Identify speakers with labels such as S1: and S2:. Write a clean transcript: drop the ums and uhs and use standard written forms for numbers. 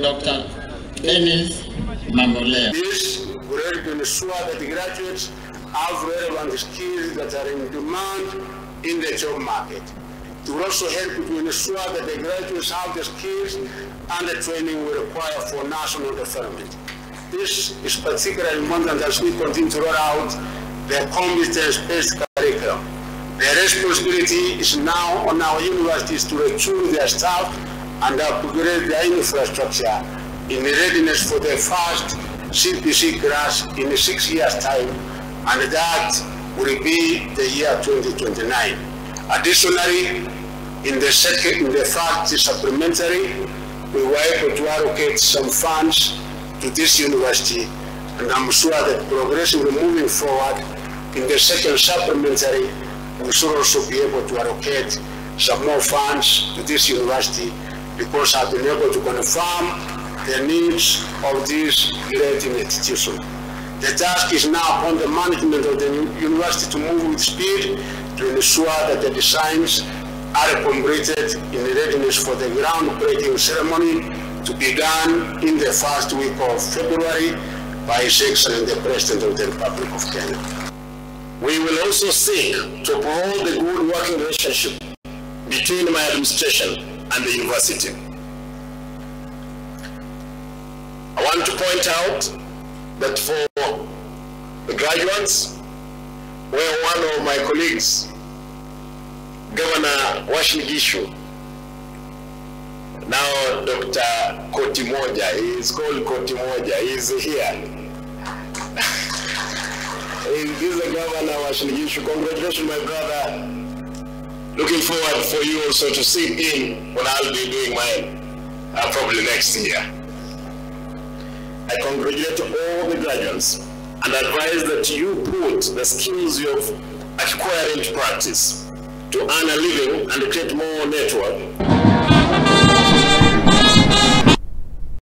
S1: Dr. Dennis Mamolea.
S2: This will help to ensure that the graduates have relevant skills that are in demand in the job market. It will also help to ensure that the graduates have the skills and the training we require for national development. This is particularly important as we continue to roll out the competence-based curriculum. The responsibility is now on our universities to recruit their staff and upgrade their infrastructure in readiness for the first CPC class in 6 years' time, and that will be the year 2029. Additionally, in the first supplementary, we were able to allocate some funds to this university, and I'm sure that progressively moving forward in the second supplementary, we should also be able to allocate some more funds to this university, because I've been able to confirm the needs of this great institution. The task is now upon the management of the university to move with speed to ensure that the designs are completed in readiness for the groundbreaking ceremony to be done in the first week of February by His Excellency the President of the Republic of Kenya.
S3: We will also seek to promote the good working relationship between my administration and the university. I want to point out that for the graduates, where one of my colleagues, Governor Washigishu, now Dr. Kotimoja, he is called Kotimoja, he is here. He is the Governor Washigishu. Congratulations, my brother. Looking forward for you also to sit in when I'll be doing mine, probably next year. I congratulate all the graduates and advise that you put the skills you have acquired into practice to earn a living and create more network